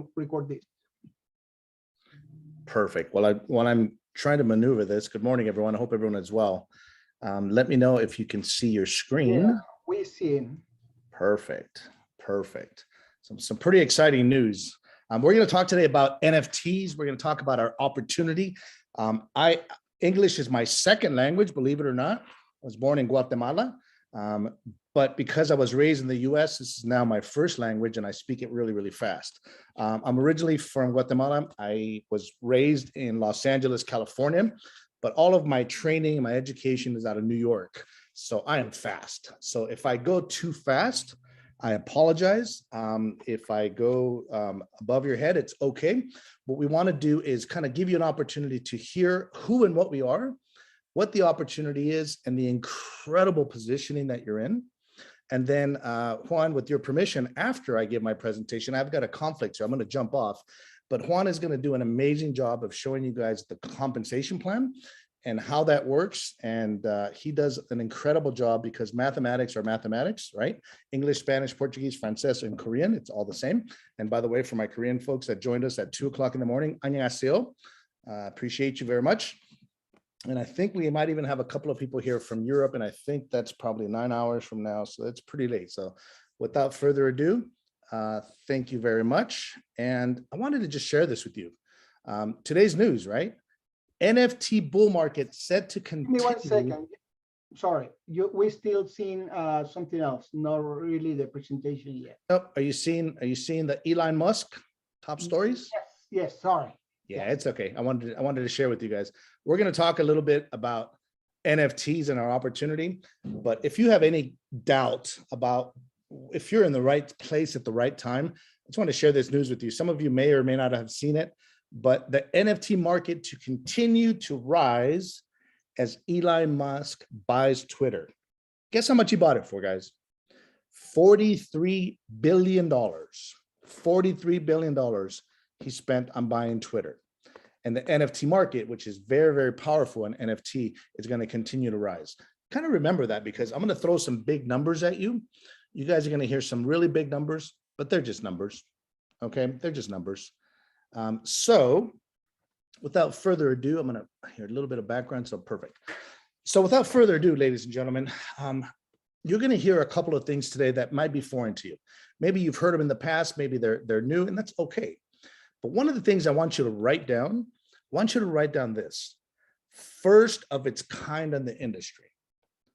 to record this. Perfect. Well, while I'm trying to maneuver this, good morning, everyone. I hope everyone is well. Let me know if you can see your screen. Yeah, we see. Perfect. Perfect. Some pretty exciting news. We're going to talk today about NFTs. We're going to talk about our opportunity. English is my second language, believe it or not. I was born in Guatemala, but because I was raised in the US, this is now my first language and I speak it really, really fast. I'm originally from Guatemala. I was raised in Los Angeles, California, but all of my training and my education is out of New York. So I am fast. So if I go too fast, I apologize. If I go above your head, it's okay. What we want to do is kind of give you an opportunity to hear who and what we are, what the opportunity is, and the incredible positioning that you're in. And then Juan, with your permission, after I give my presentation, I've got a conflict, so I'm going to jump off. But Juan is going to do an amazing job of showing you guys the compensation plan and how that works. And he does an incredible job because mathematics are mathematics, right? English, Spanish, Portuguese, Francés, and Korean, it's all the same. And by the way, for my Korean folks that joined us at 2 o'clock in the morning, annyeonghaseyo. Appreciate you very much. And I think we might even have a couple of people here from Europe, and I think that's probably 9 hours from now, so that's pretty late. So without further ado, thank you very much. And I wanted to just share this with you. Today's news, right? NFT bull market set to continue. Give me 1 second. Sorry, we're still seeing something else, not really the presentation yet. Oh, are you seeing the Elon Musk top stories? Yes, sorry. Yeah, it's okay. I wanted to share with you guys. We're going to talk a little bit about NFTs and our opportunity. But if you have any doubt about if you're in the right place at the right time, I just want to share this news with you. Some of you may or may not have seen it, but the NFT market to continue to rise as Elon Musk buys Twitter. Guess how much he bought it for, guys? $43 billion. $43 billion he spent on buying Twitter. And the NFT market, which is very, very powerful in NFT, is going to continue to rise. Kind of remember that because I'm going to throw some big numbers at you. You guys are going to hear some really big numbers, but they're just numbers. Okay, they're just numbers. So without further ado, I'm going to hear a little bit of background. So perfect. So without further ado, ladies and gentlemen, you're going to hear a couple of things today that might be foreign to you. Maybe you've heard them in the past, maybe they're new, and that's okay. But one of the things I want you to write down, this: first of its kind in the industry.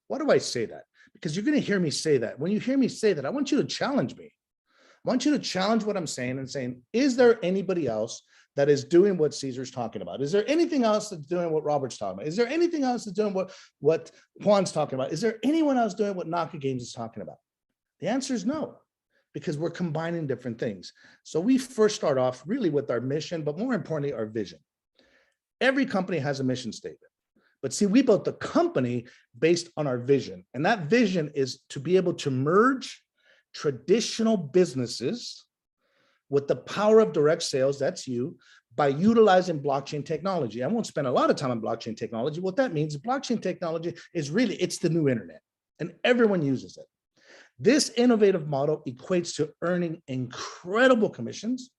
Why do I say that? Because you're going to hear me say that. When you hear me say that, I want you to challenge me. I want you to challenge what I'm saying and saying, is there anybody else that is doing what Caesar's talking about? Is there anything else that's doing what Robert's talking about? Is there anything else that's doing what Juan's talking about? Is there anyone else doing what Naka Games is talking about? The answer is no, because we're combining different things. So we first start off really with our mission, but more importantly, our vision. Every company has a mission statement. But see, we built the company based on our vision. And that vision is to be able to merge traditional businesses with the power of direct sales, that's you, by utilizing blockchain technology. I won't spend a lot of time on blockchain technology. What that means is blockchain technology is really, it's the new internet, and everyone uses it. This innovative model equates to earning incredible commissions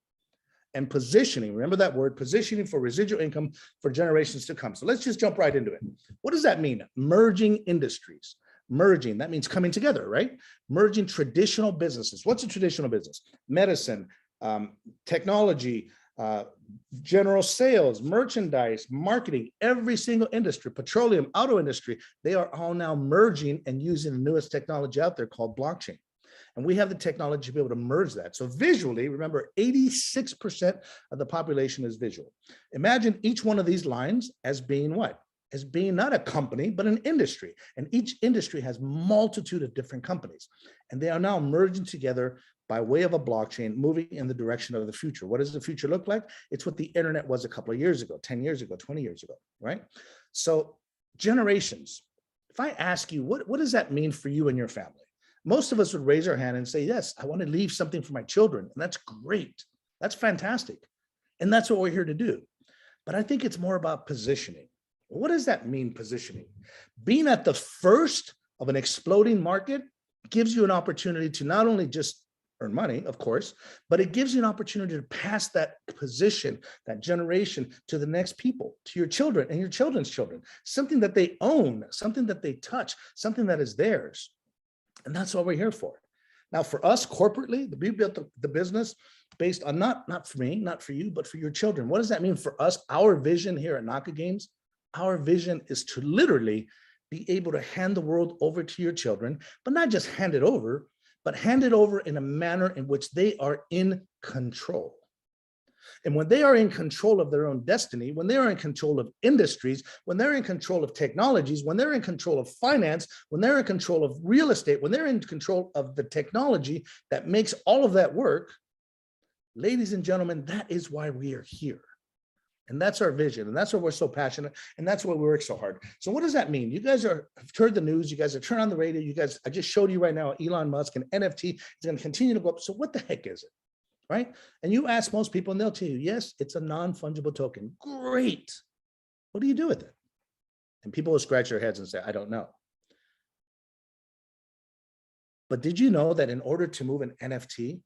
and positioning. Remember that word, positioning, for residual income for generations to come. So let's just jump right into it. What does that mean? Merging industries. Merging, that means coming together, right? Merging traditional businesses. What's a traditional business? Medicine, technology, general sales, merchandise, marketing, every single industry, petroleum, auto industry, they are all now merging and using the newest technology out there called blockchain. And we have the technology to be able to merge that. So visually, remember, 86% of the population is visual. Imagine each one of these lines as being what? As being not a company, but an industry. And each industry has multitude of different companies. And they are now merging together by way of a blockchain, moving in the direction of the future. What does the future look like? It's what the internet was a couple of years ago, 10 years ago, 20 years ago, right? So generations. If I ask you, what does that mean for you and your family? Most of us would raise our hand and say, yes, I want to leave something for my children. And that's great. That's fantastic. And that's what we're here to do. But I think it's more about positioning. What does that mean, positioning? Being at the first of an exploding market gives you an opportunity to not only just earn money, of course, but it gives you an opportunity to pass that position, that generation to the next people, to your children and your children's children, something that they own, something that they touch, something that is theirs. And that's what we're here for. Now, for us corporately, we built the business based on not for me, not for you, but for your children. What does that mean for us? Our vision here at Naka Games, our vision is to literally be able to hand the world over to your children, but not just hand it over, but hand it over in a manner in which they are in control. And when they are in control of their own destiny, when they are in control of industries, when they're in control of technologies, when they're in control of finance, when they're in control of real estate, when they're in control of the technology that makes all of that work, ladies and gentlemen, that is why we are here. And that's our vision. And that's why we're so passionate. And that's why we work so hard. So what does that mean? You guys have heard the news. You guys are turning on the radio. You guys, I just showed you right now, Elon Musk and NFT is going to continue to go up. So what the heck is it? Right? And you ask most people and they'll tell you, yes, it's a non-fungible token. Great. What do you do with it? And people will scratch their heads and say, I don't know. But did you know that in order to move an NFT,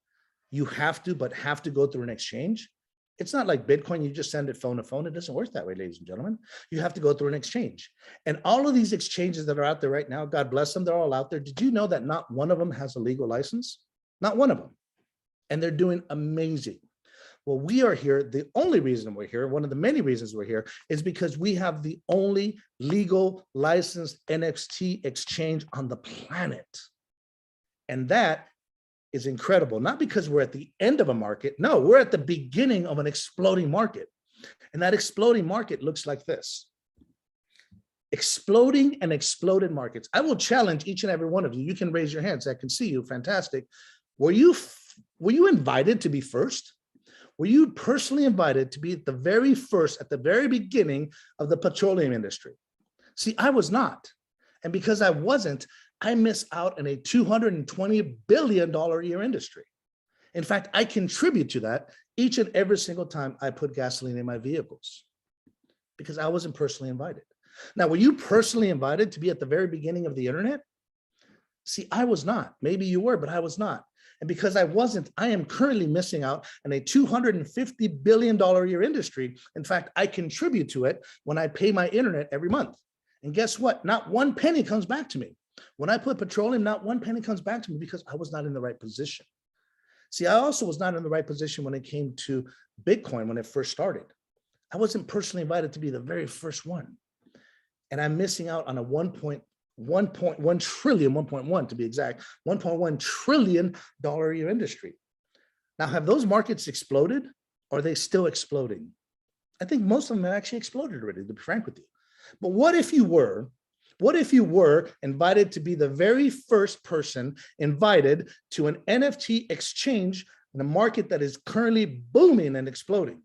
you have to go through an exchange? It's not like Bitcoin, you just send it phone to phone. It doesn't work that way, ladies and gentlemen. You have to go through an exchange. And all of these exchanges that are out there right now, God bless them, they're all out there. Did you know that not one of them has a legal license? Not one of them. And they're doing amazing. Well, we are here. The only reason we're here, one of the many reasons we're here, is because we have the only legal licensed NFT exchange on the planet. And that is incredible, not because we're at the end of a market. No, we're at the beginning of an exploding market. And that exploding market looks like this. Exploding and exploded markets. I will challenge each and every one of you. You can raise your hands. I can see you. Fantastic. Were you invited to be first? Were you personally invited to be at the very first, at the very beginning of the petroleum industry? See, I was not. And because I wasn't, I miss out on a $220 billion a year industry. In fact, I contribute to that each and every single time I put gasoline in my vehicles because I wasn't personally invited. Now, were you personally invited to be at the very beginning of the internet? See, I was not. Maybe you were, but I was not. And because I wasn't, I am currently missing out on a $250 billion a year industry. In fact, I contribute to it when I pay my internet every month. And guess what? Not one penny comes back to me. When I put petroleum, not one penny comes back to me because I was not in the right position. See, I also was not in the right position when it came to Bitcoin when it first started. I wasn't personally invited to be the very first one. And I'm missing out on a 1.1 trillion, 1.1 to be exact, $1.1 trillion a year industry. Now, have those markets exploded or are they still exploding? I think most of them have actually exploded already, to be frank with you. But what if you were invited to be the very first person invited to an NFT exchange in a market that is currently booming and exploding?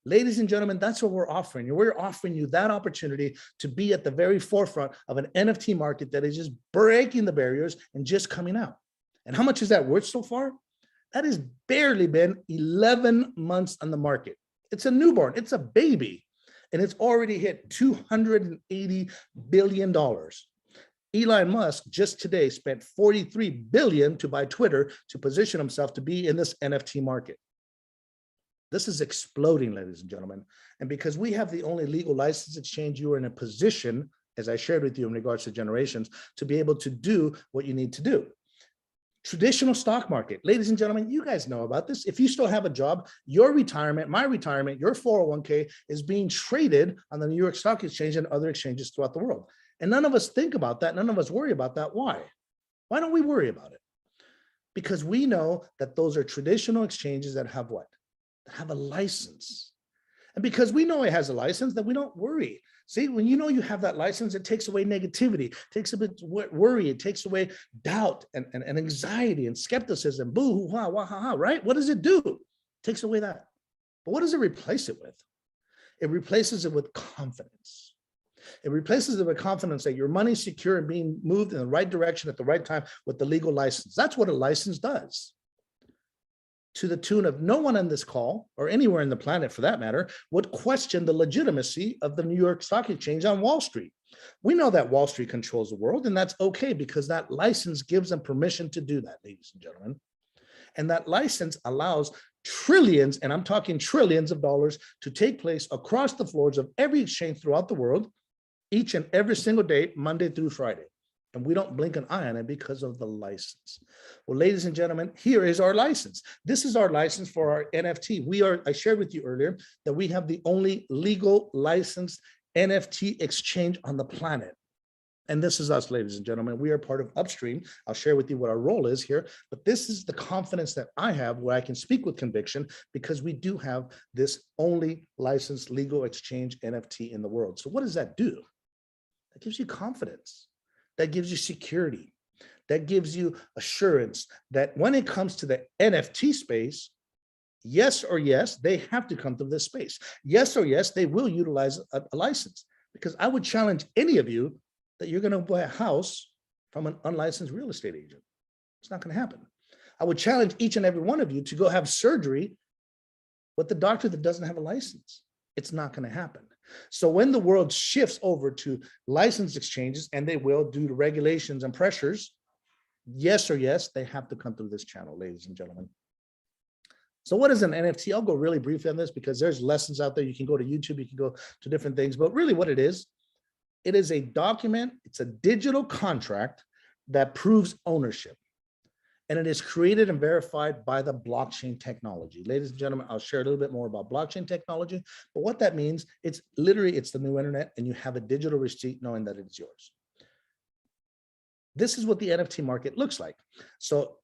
Ladies and gentlemen, that's what we're offering you. We're offering you that opportunity to be at the very forefront of an NFT market that is just breaking the barriers and just coming out. And how much is that worth so far? That has barely been 11 months on the market. It's a newborn, it's a baby. And it's already hit $280 billion. Elon Musk just today spent $43 billion to buy Twitter to position himself to be in this NFT market. This is exploding, ladies and gentlemen. And because we have the only legal license exchange, you are in a position, as I shared with you in regards to generations, to be able to do what you need to do. Traditional stock market. Ladies and gentlemen, you guys know about this. If you still have a job, your retirement, my retirement, your 401k is being traded on the New York Stock Exchange and other exchanges throughout the world. And none of us think about that. None of us worry about that. Why? Why don't we worry about it? Because we know that those are traditional exchanges that have what? That have a license. And because we know it has a license, then we don't worry. See, when you know you have that license, it takes away negativity, takes a bit worry, it takes away doubt and anxiety and skepticism, boo, hoo, ha, wah, ha, ha, right? What does it do? It takes away that. But what does it replace it with? It replaces it with confidence. It replaces it with confidence that your money's secure and being moved in the right direction at the right time with the legal license. That's what a license does. To the tune of no one on this call, or anywhere on the planet for that matter, would question the legitimacy of the New York Stock Exchange on Wall Street. We know that Wall Street controls the world, and that's okay because that license gives them permission to do that, ladies and gentlemen. And that license allows trillions, and I'm talking trillions of dollars, to take place across the floors of every exchange throughout the world, each and every single day, Monday through Friday. And we don't blink an eye on it because of the license. Well, ladies and gentlemen, here is our license. This is our license for our NFT. I shared with you earlier that we have the only legal licensed NFT exchange on the planet. And this is us, ladies and gentlemen. We are part of Upstream. I'll share with you what our role is here, but this is the confidence that I have where I can speak with conviction because we do have this only licensed legal exchange NFT in the world. So what does that do? That gives you confidence. That gives you security. That gives you assurance that when it comes to the NFT space, yes or yes, they have to come through this space. Yes or yes, they will utilize a license, because I would challenge any of you that you're going to buy a house from an unlicensed real estate agent. It's not going to happen. I would challenge each and every one of you to go have surgery with the doctor that doesn't have a license. It's not going to happen. So when the world shifts over to licensed exchanges, and they will due to regulations and pressures, yes or yes, they have to come through this channel, ladies and gentlemen. So what is an NFT? I'll go really briefly on this because there's lessons out there. You can go to YouTube, you can go to different things, but really what it is a document, it's a digital contract that proves ownership. And it is created and verified by the blockchain technology. Ladies and gentlemen, I'll share a little bit more about blockchain technology, but what that means, it's literally, it's the new internet, and you have a digital receipt knowing that it's yours. This is what the NFT market looks like. So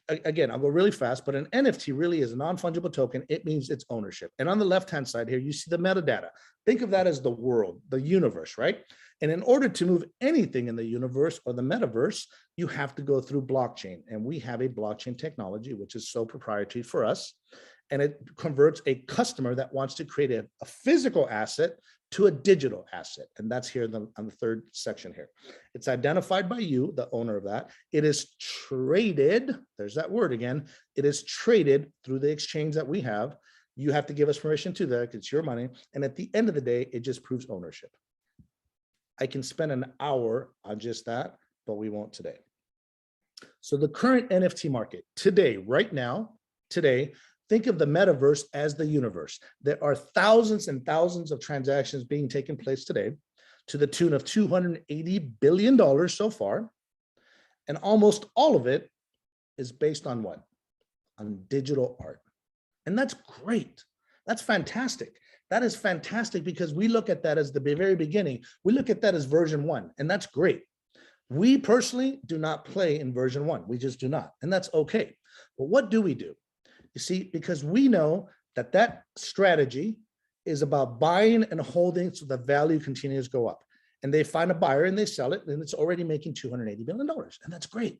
again, I'll go really fast, but an NFT really is a non-fungible token. It means it's ownership. And on the left-hand side here, you see the metadata. Think of that as the world, the universe, right? And in order to move anything in the universe or the metaverse, you have to go through blockchain. And we have a blockchain technology, which is so proprietary for us. And it converts a customer that wants to create a physical asset to a digital asset. And that's here on the third section here. It's identified by you, the owner of that. It is traded, there's that word again, it is traded through the exchange that we have. You have to give us permission to that, it's your money. And at the end of the day, it just proves ownership. I can spend an hour on just that, but we won't today. So the current NFT market today, right now, today, think of the metaverse as the universe. There are thousands and thousands of transactions being taken place today to the tune of $280 billion so far. And almost all of it is based on what? On digital art. And that's great. That's fantastic. That is fantastic because we look at that as the very beginning. We look at that as version 1, and that's great. We personally do not play in version 1. We just do not, and that's okay. But what do we do? You see, because we know that that strategy is about buying and holding so the value continues to go up. And they find a buyer and they sell it, and it's already making $280 billion, and that's great.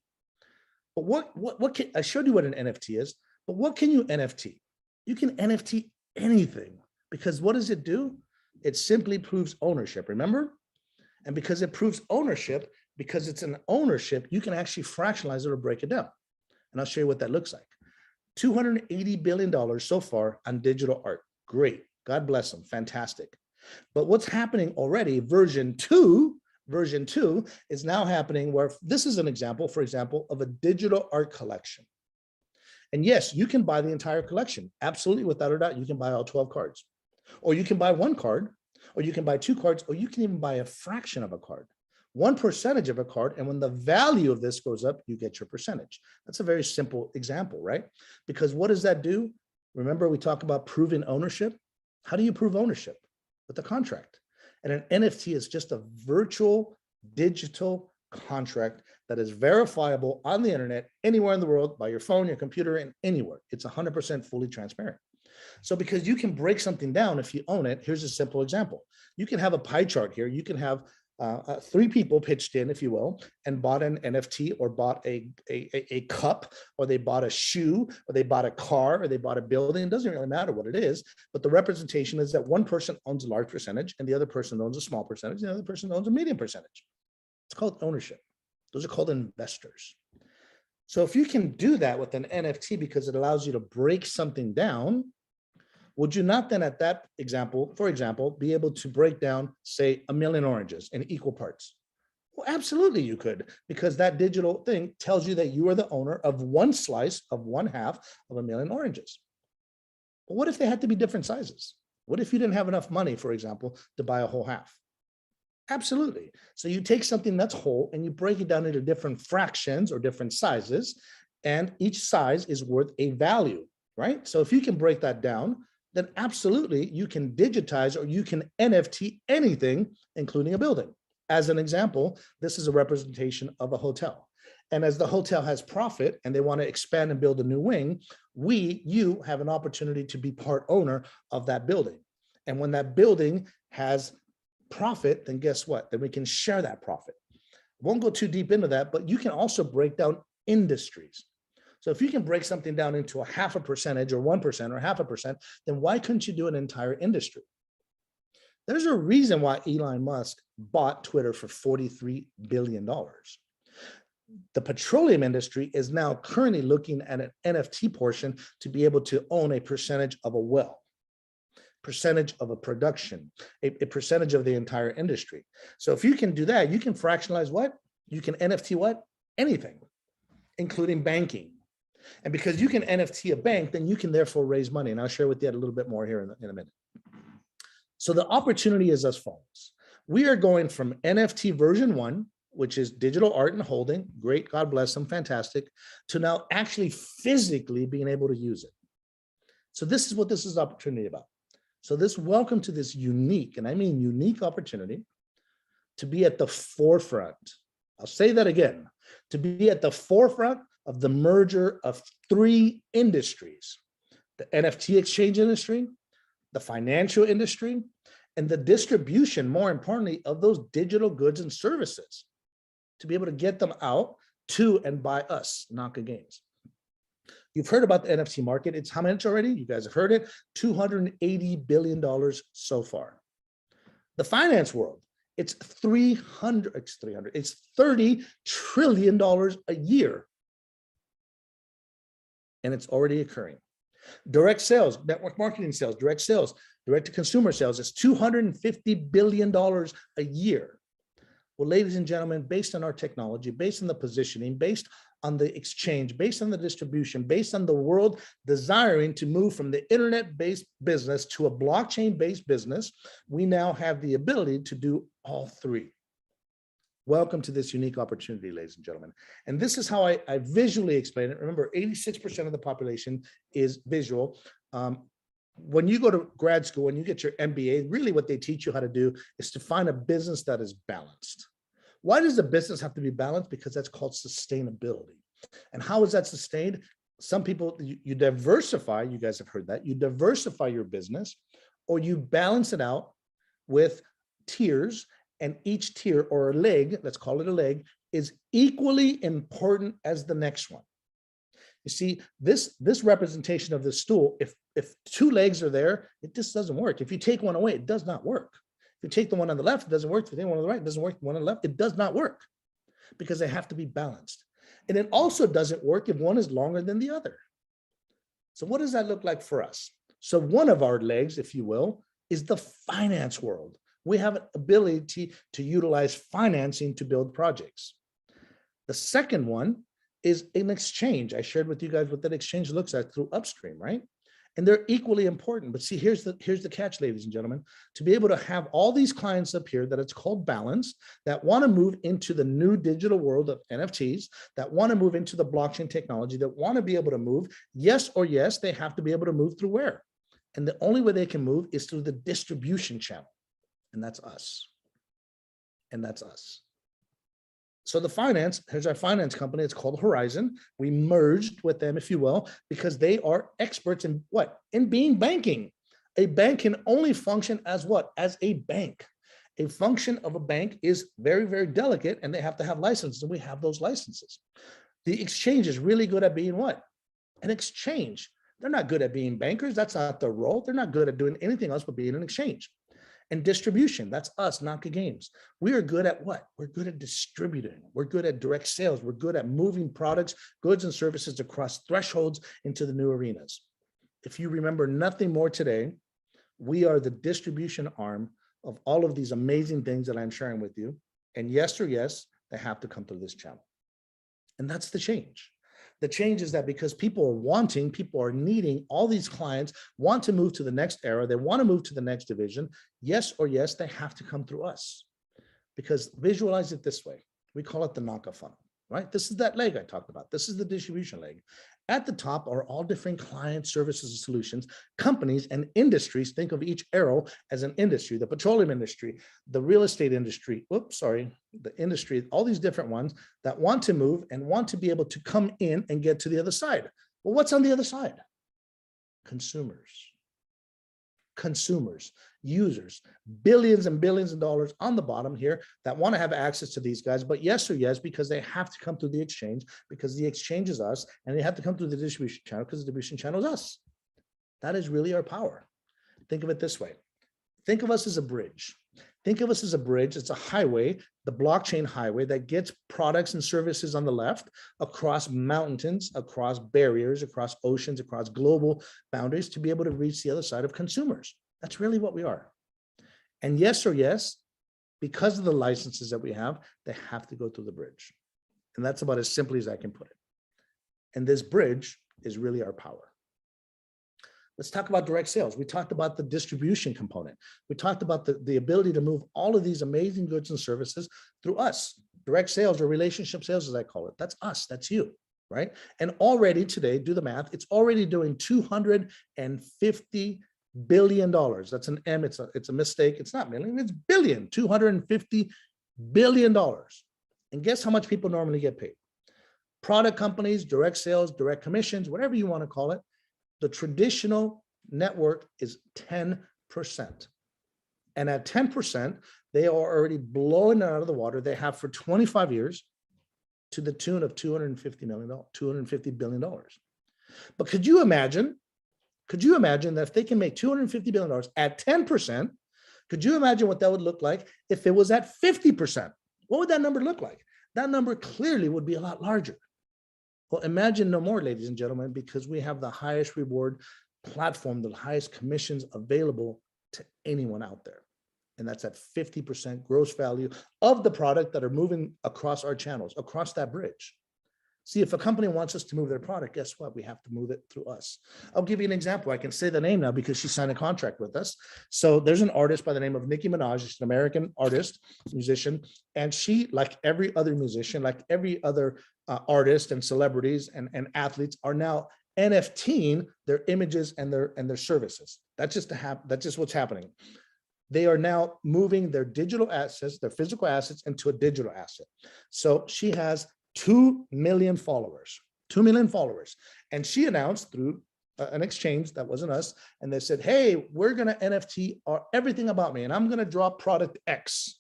But what can, I showed you what an NFT is, but what can you NFT? You can NFT anything, because what does it do? It simply proves ownership, remember? And because it proves ownership, because it's an ownership, you can actually fractionalize it or break it down. And I'll show you what that looks like. $280 billion so far on digital art. Great. God bless them. Fantastic. But what's happening already, version 2 is now happening where this is an example, for example, of a digital art collection. And yes, you can buy the entire collection. Absolutely, without a doubt, you can buy all 12 cards. Or you can buy one card, or you can buy 2 cards, or you can even buy a fraction of a card. 1% of a card, and when the value of this goes up, you get your percentage. That's a very simple example, right? Because what does that do? Remember, we talk about proving ownership. How do you prove ownership? With a contract. And an NFT is just a virtual digital contract that is verifiable on the internet, anywhere in the world, by your phone, your computer, and anywhere. It's 100% fully transparent. So because you can break something down if you own it, here's a simple example. You can have a pie chart here. You can have 3 people pitched in, if you will, and bought an NFT, or bought a cup, or they bought a shoe, or they bought a car, or they bought a building. It doesn't really matter what it is, but the representation is that one person owns a large percentage, and the other person owns a small percentage, and the other person owns a medium percentage. It's called ownership. Those are called investors. So if you can do that with an NFT because it allows you to break something down, would you not then at that example, for example, be able to break down, say, 1 million oranges in equal parts? Well, absolutely you could, because that digital thing tells you that you are the owner of one slice of one half of a million oranges. But what if they had to be different sizes? What if you didn't have enough money, for example, to buy a whole half? Absolutely. So you take something that's whole and you break it down into different fractions or different sizes, and each size is worth a value, right? So if you can break that down, then absolutely you can digitize or you can NFT anything, including a building. As an example, this is a representation of a hotel. And as the hotel has profit and they want to expand and build a new wing, you have an opportunity to be part owner of that building. And when that building has profit, then guess what? Then we can share that profit. Won't go too deep into that, but you can also break down industries. So if you can break something down into a 0.5% or 1% or 0.5%, then why couldn't you do an entire industry? There's a reason why Elon Musk bought Twitter for $43 billion. The petroleum industry is now currently looking at an NFT portion to be able to own a percentage of a well, percentage of a production, a percentage of the entire industry. So if you can do that, you can fractionalize what? You can NFT what? Anything, including banking. And because you can NFT a bank, then you can therefore raise money. And I'll share with you a little bit more here in a minute. So the opportunity is as follows. We are going from NFT version 1, which is digital art and holding, great, God bless them, fantastic, to now actually physically being able to use it. So this is what this is opportunity about. So welcome to this unique, and I mean unique opportunity to be at the forefront. I'll say that again, to be at the forefront of the merger of 3 industries: the NFT exchange industry, the financial industry, and the distribution, more importantly, of those digital goods and services, to be able to get them out to and by us, Naka Games. You've heard about the NFT market. It's how much already? You guys have heard it. $280 billion so far. The finance world, it's $30 trillion a year. And it's already occurring. Direct sales, network marketing sales, direct to consumer sales, is $250 billion a year. Well, ladies and gentlemen, based on our technology, based on the positioning, based on the exchange, based on the distribution, based on the world desiring to move from the internet-based business to a blockchain-based business, we now have the ability to do all 3. Welcome to this unique opportunity, ladies and gentlemen. And this is how I visually explain it. Remember, 86% of the population is visual. When you go to grad school, when you get your MBA, really what they teach you how to do is to find a business that is balanced. Why does the business have to be balanced? Because that's called sustainability. And how is that sustained? Some people, you diversify, you guys have heard that, you diversify your business, or you balance it out with tiers, and each tier or a leg, let's call it a leg, is equally important as the next one. You see, this representation of the stool, if 2 legs are there, it just doesn't work. If you take one away, it does not work. If you take the one on the left, it doesn't work. If you take one on the right, it doesn't work. The one on the left, it does not work, because they have to be balanced. And it also doesn't work if one is longer than the other. So what does that look like for us? So one of our legs, if you will, is the finance world. We have an ability to utilize financing to build projects. The second one is an exchange. I shared with you guys what that exchange looks like through upstream, right? And they're equally important. But see, here's the catch, ladies and gentlemen. To be able to have all these clients up here that it's called balance, that want to move into the new digital world of NFTs, that want to move into the blockchain technology, that want to be able to move, yes, they have to be able to move through where? And the only way they can move is through the distribution channel. And that's us. And that's us. So here's our finance company. It's called Horizon. We merged with them, if you will, because they are experts in what? In being banking. A bank can only function as what? As a bank. A function of a bank is very, very delicate, and they have to have licenses, and we have those licenses. The exchange is really good at being what? An exchange. They're not good at being bankers. That's not their role. They're not good at doing anything else but being an exchange. And distribution, that's us, Naka Games. We are good at what? We're good at distributing. We're good at direct sales. We're good at moving products, goods, and services across thresholds into the new arenas. If you remember nothing more today, we are the distribution arm of all of these amazing things that I'm sharing with you. And yes or yes, they have to come through this channel. And that's the change. The change is that because people are wanting, people are needing, all these clients want to move to the next era, they want to move to the next division, yes or yes, they have to come through us. Because visualize it this way, we call it the Naka funnel, right? This is that leg I talked about. This is the distribution leg. At the top are all different client services and solutions, companies and industries. Think of each arrow as an industry, the petroleum industry, the real estate industry, the industry, all these different ones that want to move and want to be able to come in and get to the other side. Well, what's on the other side? Consumers, users, billions and billions of dollars on the bottom here that want to have access to these guys, but yes or yes, because they have to come through the exchange, because the exchange is us, and they have to come through the distribution channel because the distribution channel is us. That is really our power. Think of it this way. Think of us as a bridge. Think of us as a bridge. It's a highway, the blockchain highway that gets products and services on the left across mountains, across barriers, across oceans, across global boundaries to be able to reach the other side of consumers. That's really what we are. And yes or yes, because of the licenses that we have, they have to go through the bridge. And that's about as simply as I can put it. And this bridge is really our power. Let's talk about direct sales. We talked about the distribution component. We talked about the ability to move all of these amazing goods and services through us. Direct sales or relationship sales, as I call it. That's us, that's you, right? And already today, do the math, it's already doing $250 billion. That's an M, it's a mistake. It's not million, it's billion, $250 billion. And guess how much people normally get paid? Product companies, direct sales, direct commissions, whatever you want to call it. The traditional network is 10%. And at 10%, they are already blowing it out of the water. They have for 25 years to the tune of $250 billion. But could you imagine that if they can make $250 billion at 10%, could you imagine what that would look like if it was at 50%? What would that number look like? That number clearly would be a lot larger. Well, imagine no more, ladies and gentlemen, because we have the highest reward platform, the highest commissions available to anyone out there. And that's at 50% gross value of the product that are moving across our channels, across that bridge. See, if a company wants us to move their product, guess what? We have to move it through us. I'll give you an example. I can say the name now because she signed a contract with us. So there's an artist by the name of Nicki Minaj. She's an American artist, musician. And she, like every other musician, like every other artist and celebrities and athletes, are now NFTing their images and their services. That's just what's happening. They are now moving their digital assets, their physical assets, into a digital asset. So she has 2 million followers, 2 million followers. And she announced through an exchange that wasn't us. And they said, hey, we're going to NFT everything about me. And I'm going to drop product X.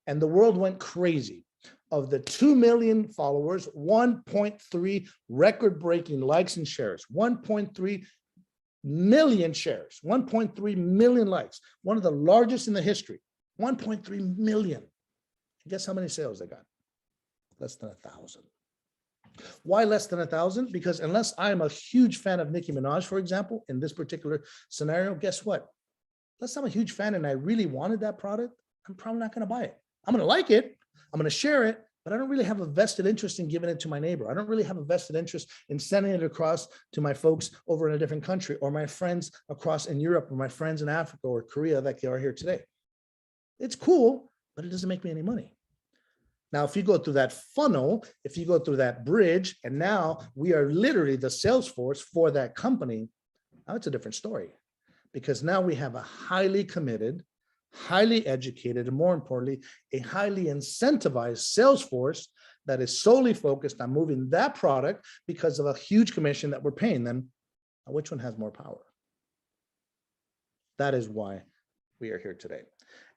And the world went crazy. Of the 2 million followers, 1.3 record-breaking likes and shares, 1.3 million shares, 1.3 million likes, one of the largest in the history, 1.3 million. Guess how many sales they got? Less than 1,000. Why less than 1,000? Because unless I'm a huge fan of Nicki Minaj, for example, in this particular scenario, guess what? Unless I'm a huge fan and I really wanted that product, I'm probably not going to buy it. I'm going to like it. I'm going to share it, but I don't really have a vested interest in giving it to my neighbor. I don't really have a vested interest in sending it across to my folks over in a different country, or my friends across in Europe, or my friends in Africa or Korea that are here today. It's cool, but it doesn't make me any money. Now, if you go through that funnel, if you go through that bridge, and now we are literally the sales force for that company, now it's a different story, because now we have a highly committed, highly educated, and more importantly, a highly incentivized sales force that is solely focused on moving that product because of a huge commission that we're paying them. Now, which one has more power? That is why we are here today.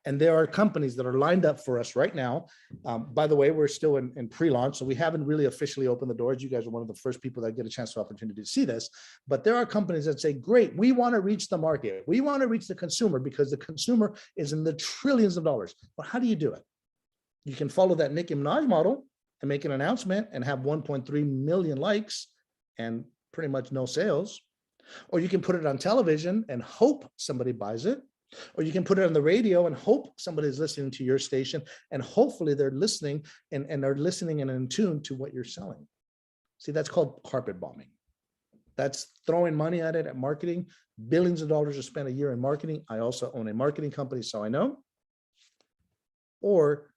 And there are companies that are lined up for us right now. By the way, we're still in pre-launch, so we haven't really officially opened the doors. You guys are one of the first people that get a chance to opportunity to see this. But there are companies that say, great, we want to reach the market. We want to reach the consumer because the consumer is in the trillions of dollars. But how do you do it? You can follow that Nicki Minaj model and make an announcement and have 1.3 million likes and pretty much no sales. Or you can put it on television and hope somebody buys it. Or you can put it on the radio and hope somebody's listening to your station, and hopefully they're listening and are listening and in tune to what you're selling. See, that's called carpet bombing. That's throwing money at it at marketing. Billions of dollars are spent a year in marketing. I also own a marketing company, so I know. Or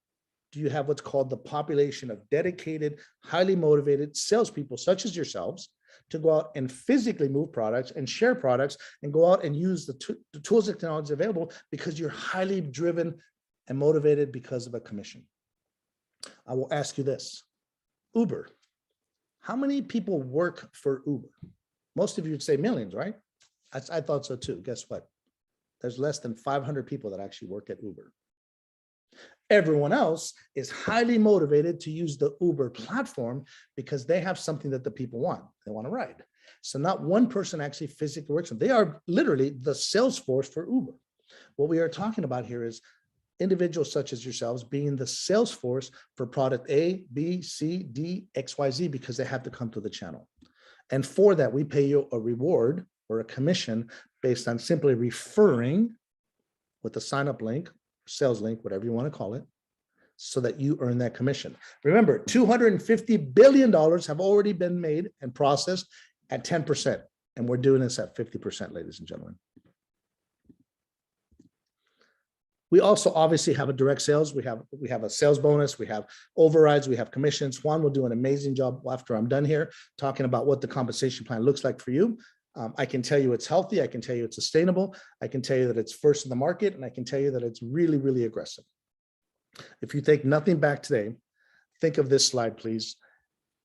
do you have what's called the population of dedicated, highly motivated salespeople, such as yourselves, to go out and physically move products and share products and go out and use the tools and technologies available because you're highly driven and motivated because of a commission? I will ask you this. Uber. How many people work for Uber? Most of you would say millions, right? I thought so too. Guess what? There's less than 500 people that actually work at Uber. Everyone else is highly motivated to use the Uber platform because they have something that the people want. They want to ride. So not one person actually physically works. They are literally the sales force for Uber. What we are talking about here is individuals such as yourselves being the sales force for product A, B, C, D, X, Y, Z, because they have to come to the channel. And for that, we pay you a reward or a commission based on simply referring with a sign-up link, sales link, whatever you want to call it, so that you earn that commission. Remember, $250 billion have already been made and processed at 10%. And we're doing this at 50%, ladies and gentlemen. We also obviously have a direct sales. We have a sales bonus. We have overrides. We have commissions. Juan will do an amazing job after I'm done here talking about what the compensation plan looks like for you. I can tell you it's healthy. I can tell you it's sustainable. I can tell you that it's first in the market, and I can tell you that it's really, really aggressive. If you take nothing back today, think of this slide, please.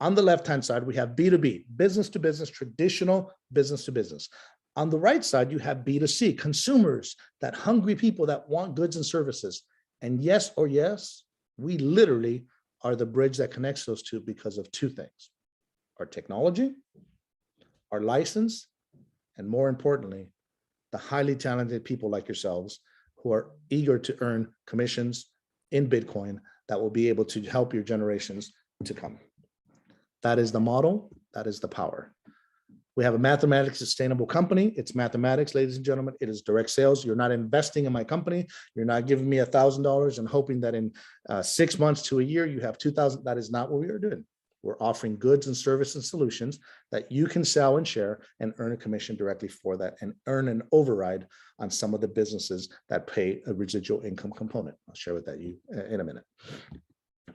On the left-hand side, we have B2B, business to business, traditional business to business. On the right side, you have B2C, consumers, that hungry people that want goods and services. And yes, we literally are the bridge that connects those two because of two things: our technology, our license, and more importantly, the highly talented people like yourselves who are eager to earn commissions in Bitcoin that will be able to help your generations to come. That is the model. That is the power. We have a mathematics sustainable company. It's mathematics, ladies and gentlemen. It is direct sales. You're not investing in my company. You're not giving me $1,000 and hoping that in 6 months to a year, you have 2,000. That is not what we are doing. We're offering goods and services and solutions that you can sell and share and earn a commission directly for that and earn an override on some of the businesses that pay a residual income component. I'll share with that you in a minute.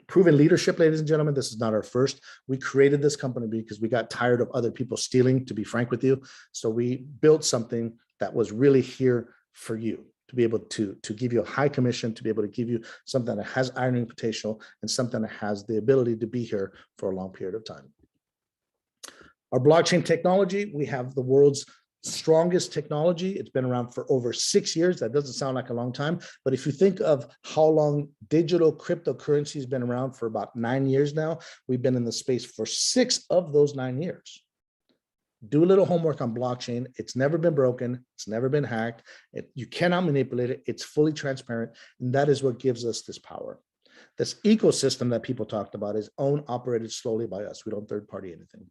Proven leadership, ladies and gentlemen. This is not our first. We created this company because we got tired of other people stealing, to be frank with you. So we built something that was really here for you, to be able to give you a high commission, to be able to give you something that has earning potential and something that has the ability to be here for a long period of time. Our blockchain technology, we have the world's strongest technology. It's been around for over 6 years. That doesn't sound like a long time, but if you think of how long digital cryptocurrency has been around, for about 9 years now, we've been in the space for 6 of those 9 years. Do a little homework on blockchain. It's never been broken. It's never been hacked. You cannot manipulate it. It's fully transparent. And that is what gives us this power. This ecosystem that people talked about is owned, operated slowly by us. We don't third party anything.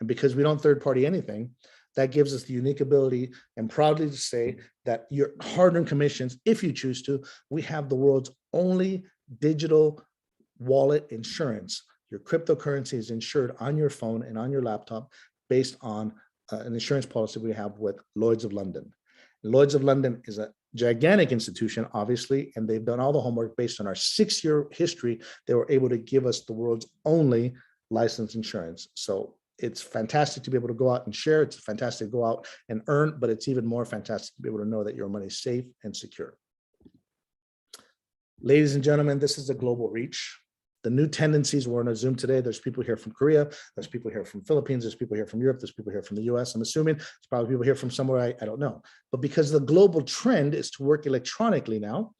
And because we don't third party anything, that gives us the unique ability and proudly to say that your hard-earned commissions, if you choose to, we have the world's only digital wallet insurance. Your cryptocurrency is insured on your phone and on your laptop based on an insurance policy we have with Lloyd's of London. Lloyd's of London is a gigantic institution, obviously, and they've done all the homework based on our 6-year history. They were able to give us the world's only licensed insurance. So it's fantastic to be able to go out and share. It's fantastic to go out and earn, but it's even more fantastic to be able to know that your money is safe and secure. Ladies and gentlemen, this is a global reach. The new tendencies, we're on a Zoom today. There's people here from Korea. There's people here from Philippines. There's people here from Europe. There's people here from the US. I'm assuming there's probably people here from somewhere I don't know. But because the global trend is to work electronically now,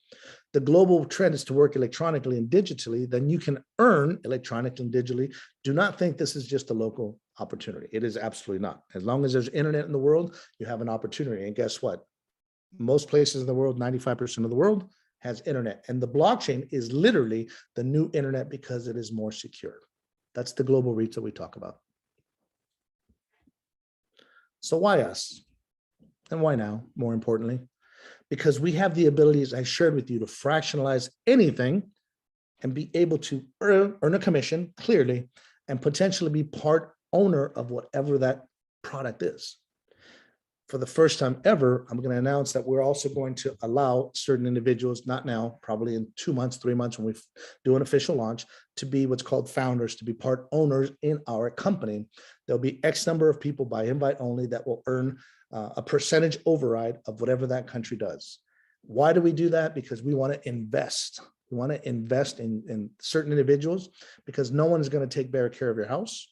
the global trend is to work electronically and digitally, then you can earn electronically and digitally. Do not think this is just a local opportunity. It is absolutely not. As long as there's internet in the world, you have an opportunity. And guess what? Most places in the world, 95% of the world, has internet, and the blockchain is literally the new internet because it is more secure. That's the global reach that we talk about. So why us? And why now, more importantly? because we have the ability, as I shared with you, to fractionalize anything and be able to earn a commission clearly and potentially be part owner of whatever that product is. For the first time ever, I'm going to announce that we're also going to allow certain individuals, not now, probably in 2 months, 3 months, when we do an official launch, to be what's called founders, to be part owners in our company. There'll be X number of people by invite only that will earn a percentage override of whatever that country does. Why do we do that? Because we want to invest. We want to invest in certain individuals, because no one is going to take better care of your house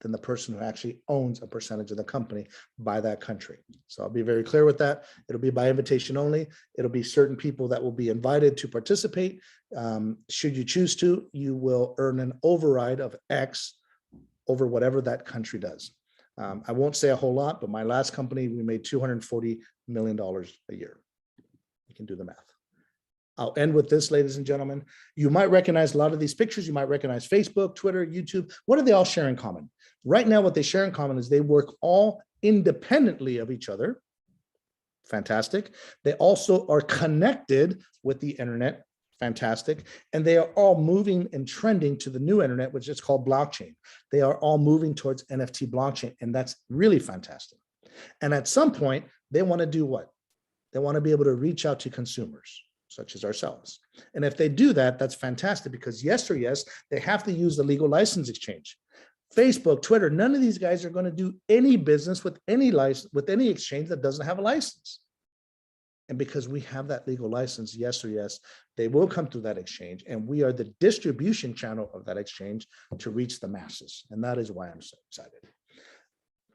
than the person who actually owns a percentage of the company by that country. So I'll be very clear with that. It'll be by invitation only. It'll be certain people that will be invited to participate. Should you choose to, you will earn an override of X over whatever that country does. I won't say a whole lot, but my last company, we made $240 million a year. You can do the math. I'll end with this, ladies and gentlemen. You might recognize a lot of these pictures. You might recognize Facebook, Twitter, YouTube. What do they all share in common? Right now, what they share in common is they work all independently of each other. Fantastic. They also are connected with the internet. Fantastic. And they are all moving and trending to the new internet, which is called blockchain. They are all moving towards NFT blockchain, and that's really fantastic. And at some point, they want to do what? They want to be able to reach out to consumers, such as ourselves. And if they do that, that's fantastic, because yes or yes, they have to use the legal license exchange. Facebook, Twitter, none of these guys are going to do any business with any license, with any exchange that doesn't have a license. And because we have that legal license, yes or yes, they will come through that exchange, and we are the distribution channel of that exchange to reach the masses. And that is why I'm so excited.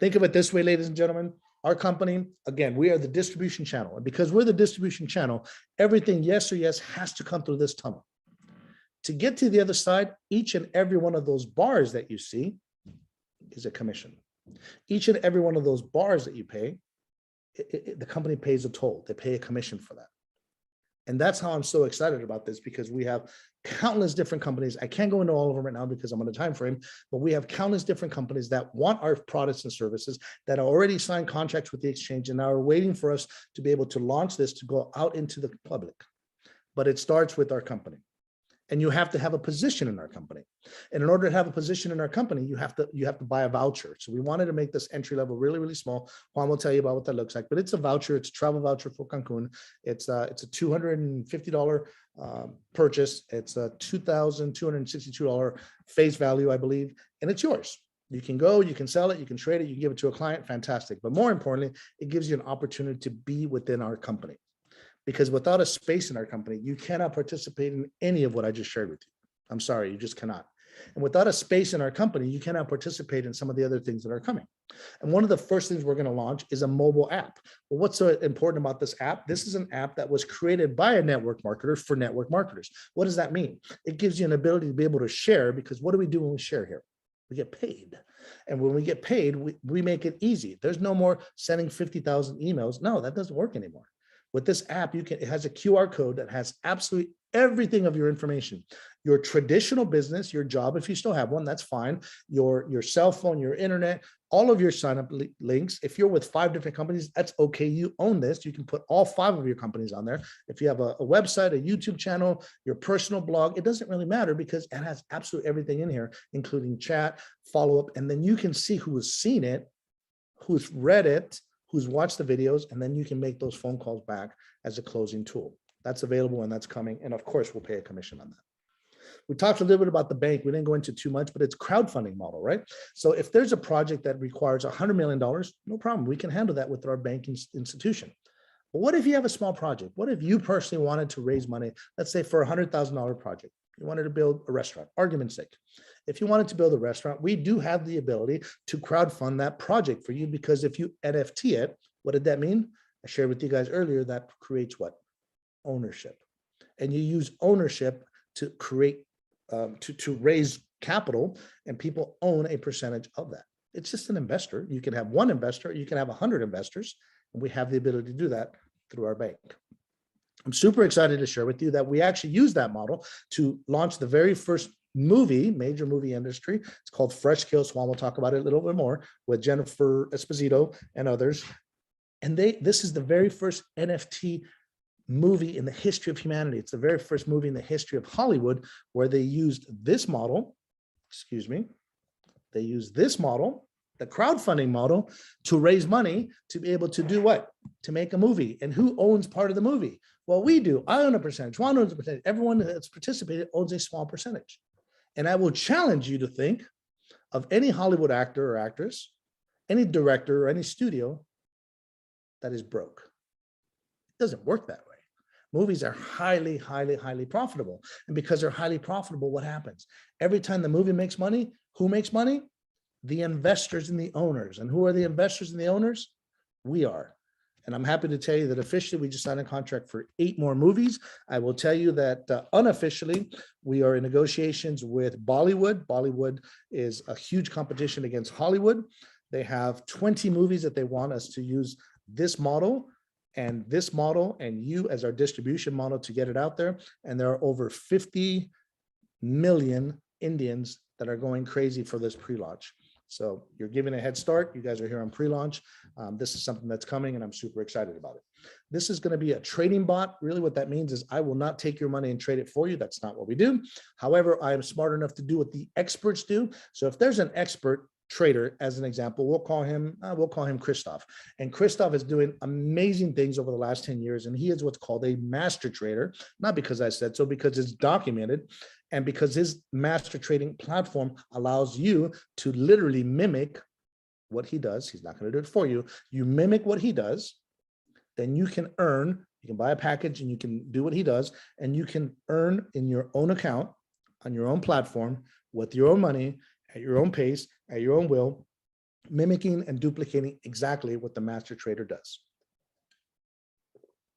Think of it this way, ladies and gentlemen. Our company, again, we are the distribution channel. And because we're the distribution channel, everything, yes or yes, has to come through this tunnel. To get to the other side, each and every one of those bars that you see is a commission. Each and every one of those bars that you pay, the company pays a toll. They pay a commission for that. And that's how I'm so excited about this, because we have countless different companies. I can't go into all of them right now because I'm on a time frame, but we have countless different companies that want our products and services, that already signed contracts with the exchange and now are waiting for us to be able to launch this to go out into the public. But it starts with our company. And you have to have a position in our company. And in order to have a position in our company, you have to buy a voucher. So we wanted to make this entry level really, really small. Juan will tell you about what that looks like, but it's a voucher. It's a travel voucher for Cancun. It's a $250 purchase. It's a $2,262 face value, I believe, and it's yours. You can go, you can sell it, you can trade it, you can give it to a client. Fantastic. But more importantly, it gives you an opportunity to be within our company. Because without a space in our company, you cannot participate in any of what I just shared with you. I'm sorry, you just cannot. And without a space in our company, you cannot participate in some of the other things that are coming. And one of the first things we're going to launch is a mobile app. Well, what's so important about this app? This is an app that was created by a network marketer for network marketers. What does that mean? It gives you an ability to be able to share, because what do we do when we share here? We get paid. And when we get paid, we make it easy. There's no more sending 50,000 emails. No, that doesn't work anymore. With this app, it has a QR code that has absolutely everything of your information. Your traditional business, your job, if you still have one, that's fine. Your cell phone, your internet, all of your sign-up links. If you're with 5 different companies, that's okay. You own this. You can put all 5 of your companies on there. If you have a website, a YouTube channel, your personal blog, it doesn't really matter, because it has absolutely everything in here, including chat, follow-up, and then you can see who has seen it, who's read it, who's watched the videos, and then you can make those phone calls back as a closing tool. That's available and that's coming. And of course, we'll pay a commission on that. We talked a little bit about the bank. We didn't go into too much, but it's crowdfunding model, right? So if there's a project that requires $100 million, no problem. We can handle that with our banking institution. But what if you have a small project? What if you personally wanted to raise money, let's say for a $100,000 project? You wanted to build a restaurant, argument's sake. If you wanted to build a restaurant, we do have the ability to crowdfund that project for you, because if you NFT it, what did that mean? I shared with you guys earlier, that creates what? Ownership. And you use ownership to create, to raise capital, and people own a percentage of that. It's just an investor. You can have one investor, you can have 100 investors, and we have the ability to do that through our bank. I'm super excited to share with you that we actually use that model to launch the very first major movie industry. It's called Fresh Kills. Juan will talk about it a little bit more with Jennifer Esposito and others. And this is the very first NFT movie in the history of humanity. It's the very first movie in the history of Hollywood where they used this model, they used this model, the crowdfunding model, to raise money to be able to do what? To make a movie. And who owns part of the movie? Well, we do. I own a percentage. Juan owns a percentage. Everyone that's participated owns a small percentage. And I will challenge you to think of any Hollywood actor or actress, any director or any studio that is broke. It doesn't work that way. Movies are highly, highly, highly profitable. And because they're highly profitable, what happens? Every time the movie makes money, who makes money? The investors and the owners. And who are the investors and the owners? We are. And I'm happy to tell you that officially we just signed a contract for 8 more movies. I will tell you that unofficially, we are in negotiations with Bollywood. Bollywood is a huge competition against Hollywood. They have 20 movies that they want us to use this model and you as our distribution model to get it out there. And there are over 50 million Indians that are going crazy for this pre-launch. So you're giving a head start. You guys are here on pre-launch. This is something that's coming and I'm super excited about it. This is going to be a trading bot. Really what that means is I will not take your money and trade it for you. That's not what we do. However, I am smart enough to do what the experts do. So if there's an expert trader, as an example, we'll call him Christoph. And Christoph is doing amazing things over the last 10 years. And he is what's called a master trader, not because I said so, because it's documented. And because his master trading platform allows you to literally mimic what he does. He's not going to do it for you. You mimic what he does, then you can earn, you can buy a package and you can do what he does, and you can earn in your own account, on your own platform, with your own money, at your own pace, at your own will, mimicking and duplicating exactly what the master trader does.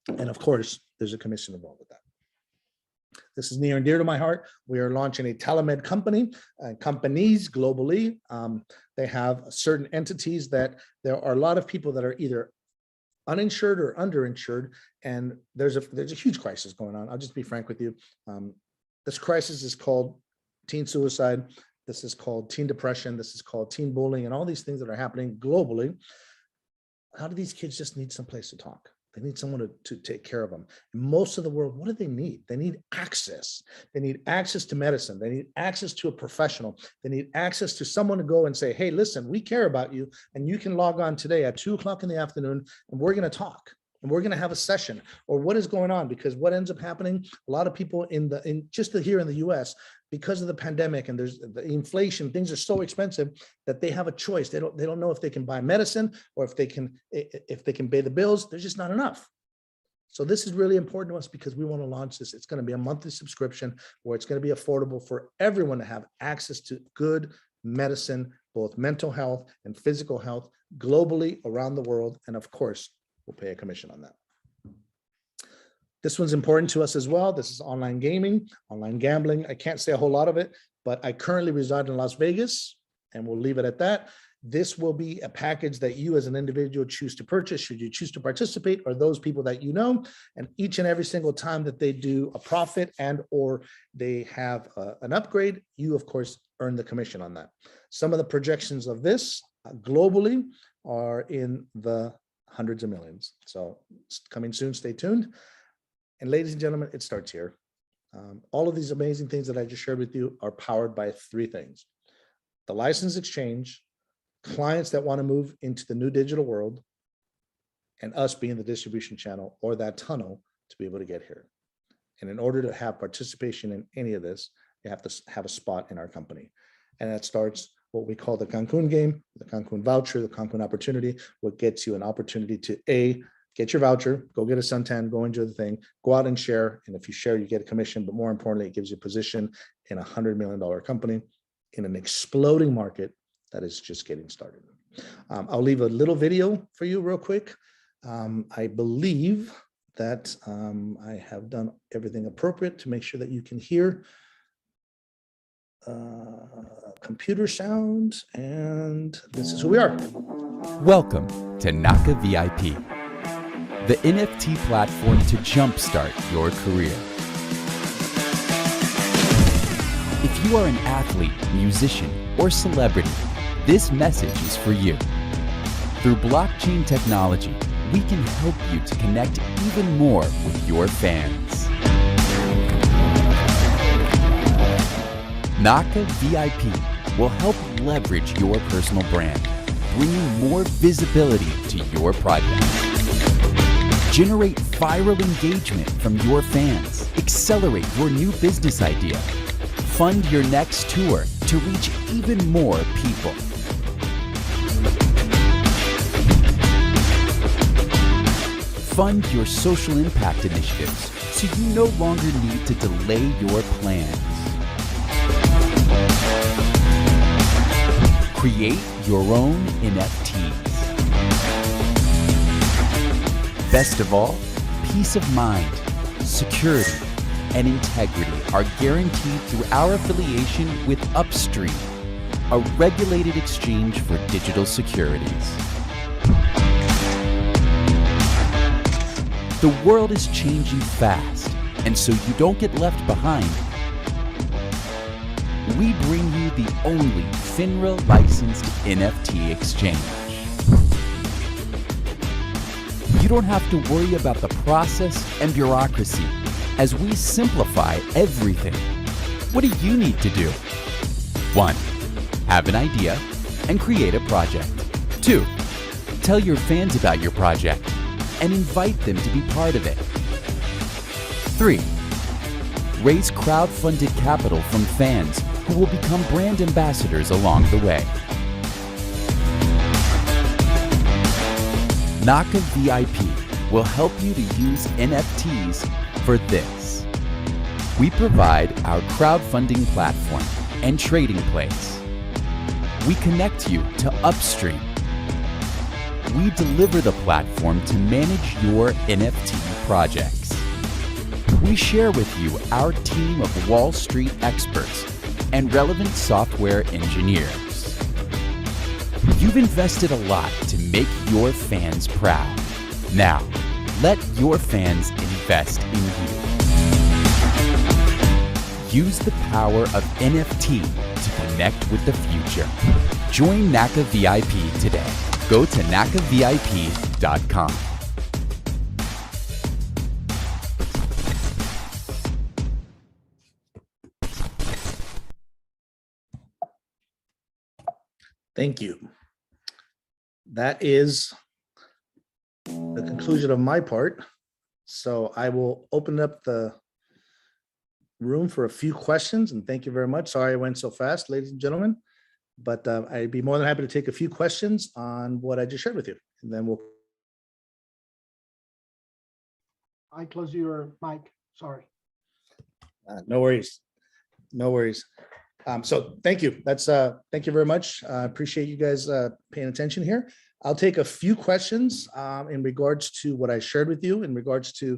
And of course, there's a commission involved with that. This is near and dear to my heart. We are launching a telemed company, companies globally. They have certain entities that there are a lot of people that are either uninsured or underinsured, and there's a huge crisis going on. I'll just be frank with you. This crisis is called teen suicide. This is called teen depression. This is called teen bullying, and all these things that are happening globally. How do these kids just need some place to talk? They need someone to take care of them. And most of the world, what do they need? They need access. They need access to medicine. They need access to a professional. They need access to someone to go and say, hey, listen, we care about you. And you can log on today at 2:00 in the afternoon, and we're going to talk. And we're going to have a session, or what is going on? Because what ends up happening, a lot of people here in the US, because of the pandemic and there's the inflation, things are so expensive that they have a choice. They don't know if they can buy medicine or if they can pay the bills. There's just not enough. So this is really important to us because we want to launch this. It's going to be a monthly subscription where it's going to be affordable for everyone to have access to good medicine, both mental health and physical health, globally around the world. And of course, we'll pay a commission on that. This one's important to us as well. This is online gaming, online gambling. I can't say a whole lot of it, but I currently reside in Las Vegas, and we'll leave it at that. This will be a package that you as an individual choose to purchase should you choose to participate, or those people that you know. And each and every single time that they do a profit and or they have an upgrade, you of course earn the commission on that. Some of the projections of this globally are in the hundreds of millions. So it's coming soon, stay tuned. And ladies and gentlemen, it starts here. All of these amazing things that I just shared with you are powered by 3 things: the license exchange, clients that want to move into the new digital world, and us being the distribution channel or that tunnel to be able to get here. And in order to have participation in any of this, you have to have a spot in our company. And that starts what we call the Cancun game, the Cancun voucher, the Cancun opportunity, what gets you an opportunity to get your voucher, go get a suntan, go enjoy the thing, go out and share. And if you share, you get a commission. But more importantly, it gives you a position in a $100 million company in an exploding market that is just getting started. I'll leave a little video for you real quick. I believe that I have done everything appropriate to make sure that you can hear computer sound, and this is who we are. Welcome to Naka VIP, the NFT platform to jumpstart your career. If you are an athlete, musician, or celebrity, this message is for you. Through blockchain technology, we can help you to connect even more with your fans. Naka VIP will help leverage your personal brand, bringing more visibility to your project. Generate viral engagement from your fans. Accelerate your new business idea. Fund your next tour to reach even more people. Fund your social impact initiatives so you no longer need to delay your plans. Create your own NFTs. Best of all, peace of mind, security, and integrity are guaranteed through our affiliation with Upstream, a regulated exchange for digital securities. The world is changing fast, and so you don't get left behind, we bring you the only FINRA licensed NFT exchange. You don't have to worry about the process and bureaucracy as we simplify everything. What do you need to do? 1. Have an idea and create a project. 2. Tell your fans about your project and invite them to be part of it. 3. Raise crowd-funded capital from fans who will become brand ambassadors along the way. Naka VIP will help you to use NFTs for this. We provide our crowdfunding platform and trading place. We connect you to Upstream. We deliver the platform to manage your NFT projects. We share with you our team of Wall Street experts and relevant software engineers. You've invested a lot to make your fans proud. Now, let your fans invest in you. Use the power of NFT to connect with the future. Join Naka VIP today. Go to nakavip.com. Thank you. That is the conclusion of my part. So I will open up the room for a few questions, and thank you very much. Sorry I went so fast, ladies and gentlemen, but I'd be more than happy to take a few questions on what I just shared with you, and then we'll. I close your mic, sorry. No worries. No worries. So thank you. Thank you very much. I appreciate you guys paying attention here. I'll take a few questions in regards to what I shared with you, in regards to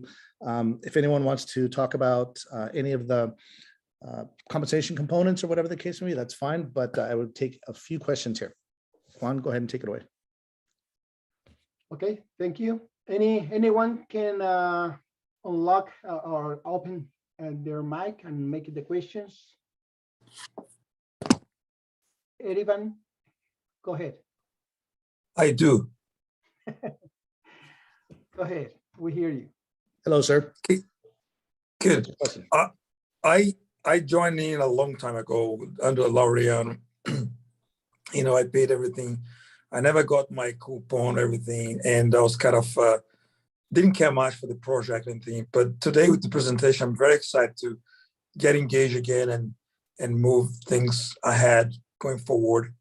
if anyone wants to talk about any of the compensation components or whatever the case may be, that's fine. But I would take a few questions here. Juan, go ahead and take it away. Okay, thank you. Anyone can unlock or open their mic and make the questions. Anyone, go ahead. I do. Go ahead, we hear you. Hello, sir. Good. I joined in a long time ago under Laureano. You know, I paid everything. I never got my coupon, everything, and I was kind of didn't care much for the project and thing. But today with the presentation, I'm very excited to get engaged again and move things ahead going forward.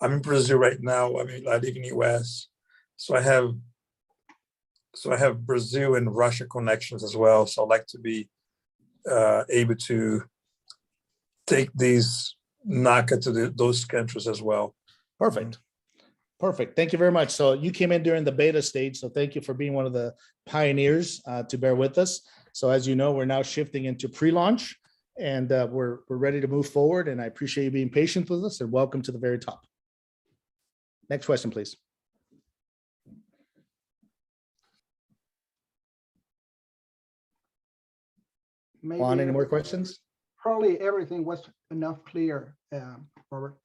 I'm in Brazil right now. I mean, I live in the US, so I have Brazil and Russia connections as well. So I like to be able to take these Naka to those countries as well. Perfect. Perfect. Thank you very much. So you came in during the beta stage. So thank you for being one of the pioneers to bear with us. So as you know, we're now shifting into pre-launch, and we're ready to move forward. And I appreciate you being patient with us, and welcome to the very top. Next question, please. Maybe Juan, any more questions? probably everything was enough clear, Robert.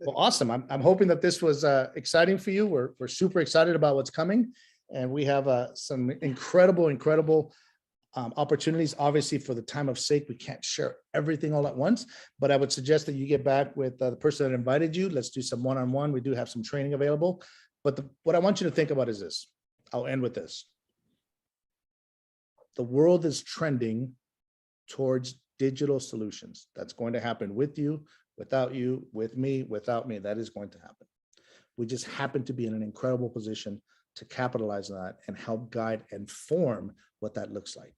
Well, awesome. I'm hoping that this was exciting for you. We're super excited about what's coming. And we have some incredible opportunities. Obviously, for the time of sake, we can't share everything all at once, but I would suggest that you get back with the person that invited you. Let's do some one-on-one. We do have some training available. But what I want you to think about is this. I'll end with this. The world is trending towards digital solutions. That's going to happen with you, without you, with me, without me. That is going to happen. We just happen to be in an incredible position to capitalize on that and help guide and form what that looks like.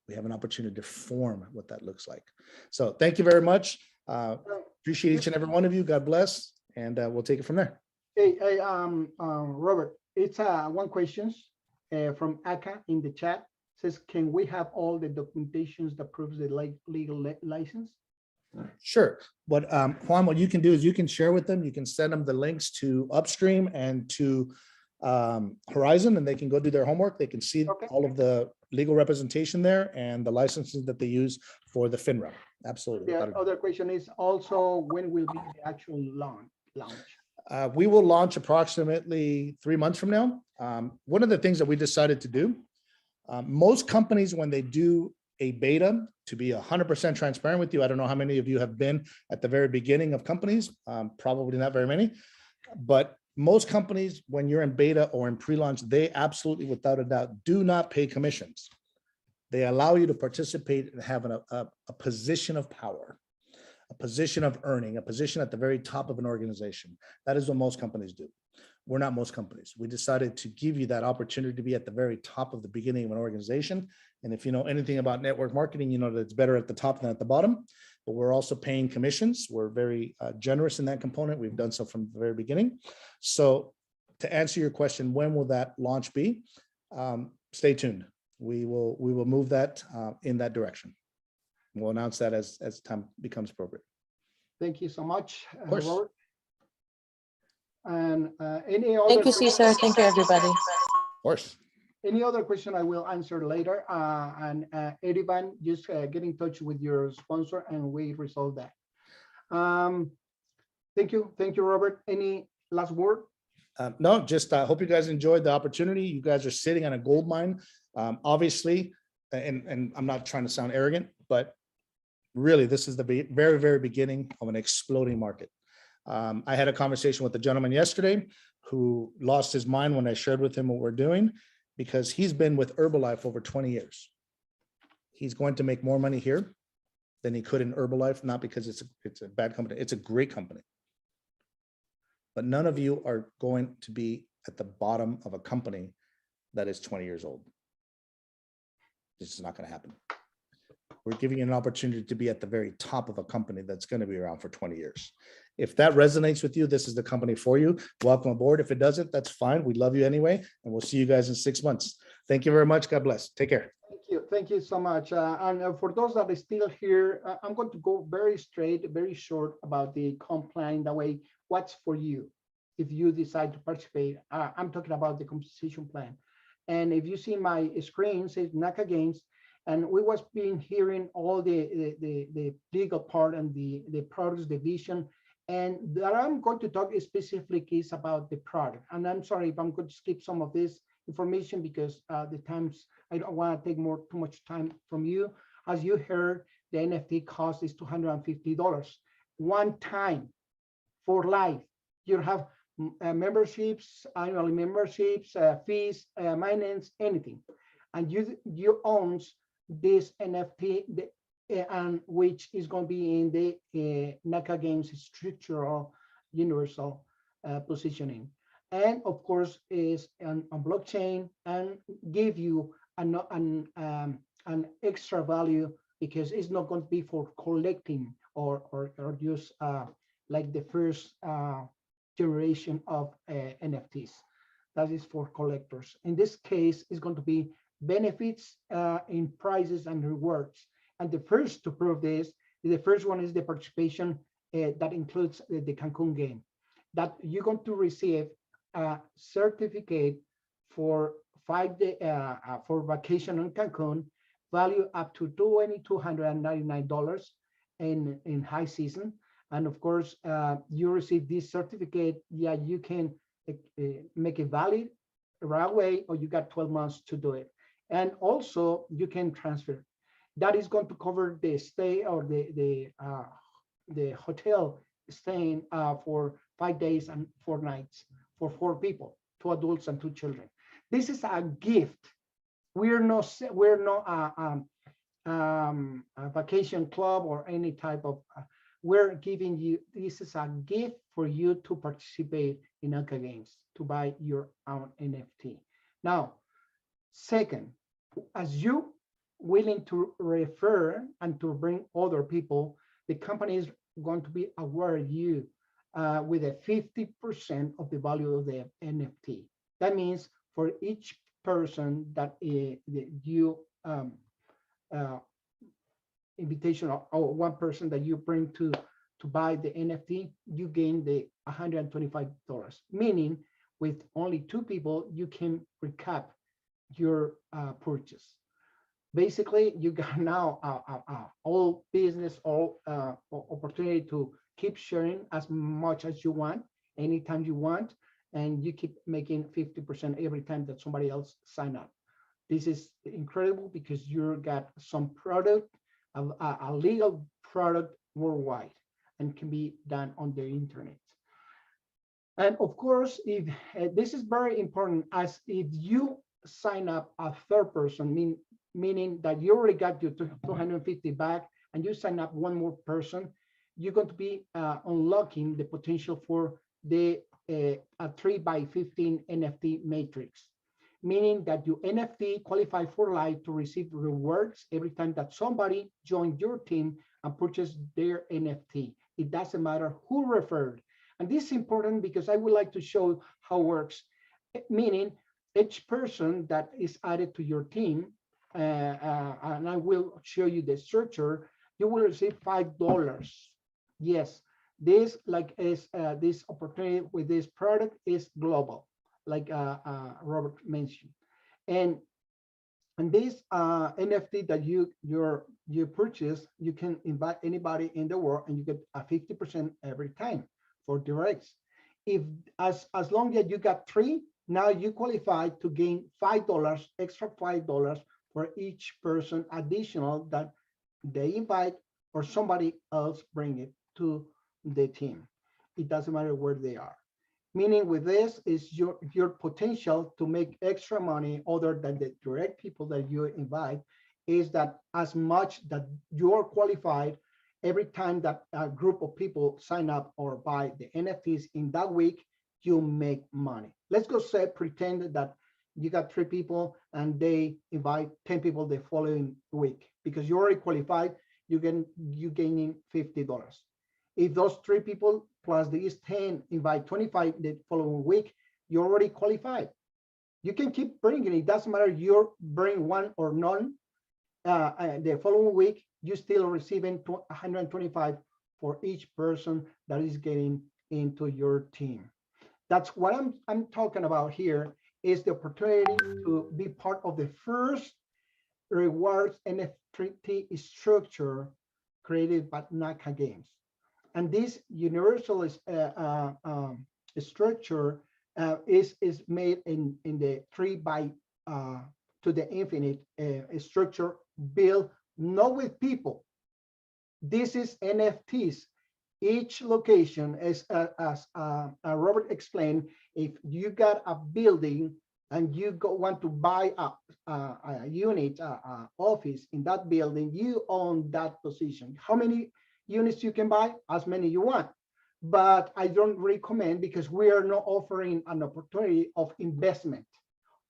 We have an opportunity to form what that looks like. So thank you very much. Appreciate each and every one of you. God bless. And we'll take it from there. Hey, Robert, it's one question from Aka in the chat. Says, can we have all the documentations that proves the legal license? Sure. But Juan, what you can do is you can share with them. You can send them the links to Upstream and to Horizon, and they can go do their homework. They can see all of the legal representation there and the licenses that they use for the FINRA. Absolutely. The other question is also, when will be the actual launch? We will launch approximately 3 months from now. One of the things that we decided to do, most companies, when they do a beta, to be 100% transparent with you, I don't know how many of you have been at the very beginning of companies, probably not very many, but most companies, when you're in beta or in pre-launch, they absolutely, without a doubt, do not pay commissions. They allow you to participate and have a position of power, a position of earning, a position at the very top of an organization. That is what most companies do. We're not most companies. We decided to give you that opportunity to be at the very top of the beginning of an organization. And if you know anything about network marketing, you know that it's better at the top than at the bottom, but we're also paying commissions. We're very generous in that component. We've done so from the very beginning. So to answer your question, when will that launch be? Stay tuned. We will move that in that direction. We'll announce that as time becomes appropriate. Thank you so much, Of course. Robert. And any other? Thank you, Cesar. Thank you, everybody. Of course. Any other question I will answer later. And Erivan, just get in touch with your sponsor and we resolve that. Thank you, Robert. Any last word? No, just hope you guys enjoyed the opportunity. You guys are sitting on a gold mine. Obviously, and I'm not trying to sound arrogant, but really, this is the very, very beginning of an exploding market. I had a conversation with a gentleman yesterday who lost his mind when I shared with him what we're doing, because he's been with Herbalife over 20 years. He's going to make more money here than he could in Herbalife, not because it's a bad company. It's a great company. But none of you are going to be at the bottom of a company that is 20 years old. This is not going to happen. We're giving you an opportunity to be at the very top of a company that's going to be around for 20 years. If that resonates with you, this is the company for you. Welcome aboard. If it doesn't, that's fine. We love you anyway. And we'll see you guys in 6 months. Thank you very much. God bless. Take care. Thank you so much. And for those that are still here, I'm going to go very straight, very short about the comp plan. That way, what's for you if you decide to participate? I'm talking about the compensation plan. And if you see my screen, it says Naka Games, and we was been hearing all the legal part and the products division. And that I'm going to talk specifically is about the product. And I'm sorry if I'm going to skip some of this information because the times I don't want to take too much time from you. As you heard, the NFT cost is $250 one time for life. You have memberships, annual memberships, fees, maintenance, anything, and you own this NFT, and which is going to be in the Naka Games structural universal positioning, and of course is on blockchain and give you an extra value because it's not going to be for collecting or just like the first generation of NFTs. That is for collectors. In this case, it's going to be benefits in prizes and rewards. And the first to prove this, the first one is the participation that includes the Cancun game. That you're going to receive a certificate for 5 days for vacation in Cancun, value up to $2,299 in high season. And of course, you receive this certificate. Yeah, you can make it valid right away, or you got 12 months to do it. And also you can transfer. That is going to cover the stay or the hotel staying for 5 days and 4 nights for 4 people, 2 adults and 2 children. This is a gift. We're no a vacation club or any type of. We're giving you, this is a gift for you to participate in Naka Games, to buy your own NFT. Now, second, as you willing to refer and to bring other people, the company is going to be award you with a 50% of the value of the NFT. That means for each person that you invitation or one person that you bring to buy the NFT, you gain the $125. Meaning, with only 2 people, you can recap your purchase. Basically, you got now all business, all opportunity to keep sharing as much as you want, anytime you want, and you keep making 50% every time that somebody else sign up. This is incredible because you got some product, a legal product worldwide, and can be done on the internet. And of course, if this is very important, as if you sign up a third person, meaning that you already got your 250 back, and you sign up one more person, you're going to be unlocking the potential for the a 3x15 NFT matrix, meaning that your NFT qualify for life to receive rewards every time that somebody joined your team and purchased their NFT. It doesn't matter who referred. And this is important because I would like to show how it works, meaning each person that is added to your team, and I will show you the structure, you will receive $5. Yes, this is this opportunity with this product is global, like Robert mentioned, and this NFT that you purchase, you can invite anybody in the world, and you get a 50% every time for directs. If as long as you got 3, now you qualify to gain $5, extra $5 for each person additional that they invite or somebody else bring it to the team. It doesn't matter where they are. Meaning with this is your potential to make extra money other than the direct people that you invite, is that as much that you're qualified every time that a group of people sign up or buy the NFTs in that week, you make money. Let's go say, pretend that you got 3 people and they invite 10 people the following week. Because you're already qualified, you gaining $50. If those 3 people plus these 10 invite 25 the following week, you're already qualified. You can keep bringing it. Doesn't matter you bring 1 or none. The following week, you still receiving 125 for each person that is getting into your team. That's what I'm talking about here, is the opportunity to be part of the first rewards NFT structure created by Naka Games. And this universal structure is made in the 3 by to the infinite structure, built not with people. This is NFTs. Each location, as Robert explained, if you got a building and you want to buy a unit, office in that building, you own that position. How many units you can buy? As many you want. But I don't recommend, because we are not offering an opportunity of investment.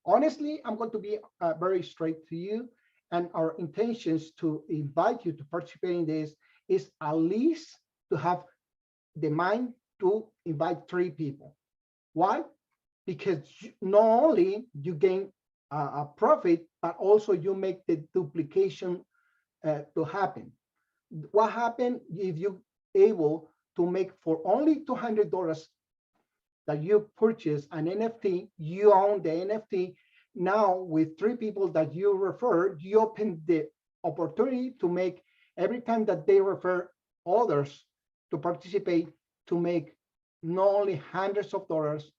Honestly, I'm going to be very straight to you, and our intentions to invite you to participate in this is at least to have the mind to invite 3 people. Why? Because not only you gain a profit, but also you make the duplication to happen. What happened if you able to make for only $200 that you purchase an NFT, you own the NFT. Now with 3 people that you refer, you open the opportunity to make, every time that they refer others to participate, to make not only hundreds of dollars,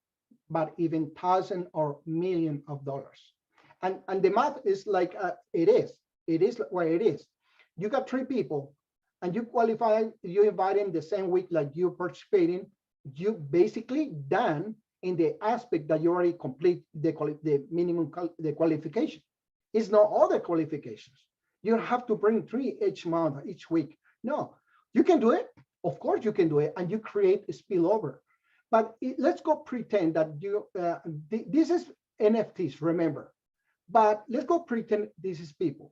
but even thousand or million of dollars. And the math is like it is where it is. You got 3 people and you qualify, you invite them the same week like you participating, you basically done in the aspect that you already complete the minimum, the qualification. It's no other qualifications. You have to bring 3 each month, each week. No, you can do it. Of course you can do it, and you create a spillover. But let's go pretend that you, this is NFTs, remember. But let's go pretend this is people.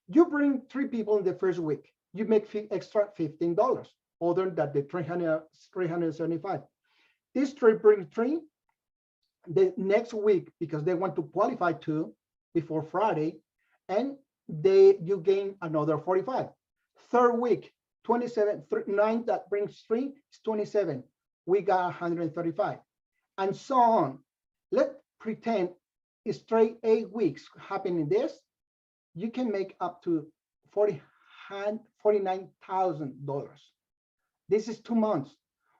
You bring 3 people in the first week, you make extra $15, other than the 375. These 3 bring 3. The next week, because they want to qualify 2 before Friday, and you gain another 45. Third week, 27, 9 that brings 3 is 27. We got 135, and so on. Let's pretend it's straight 8 weeks happening this. You can make up to $49,000. This is 2 months.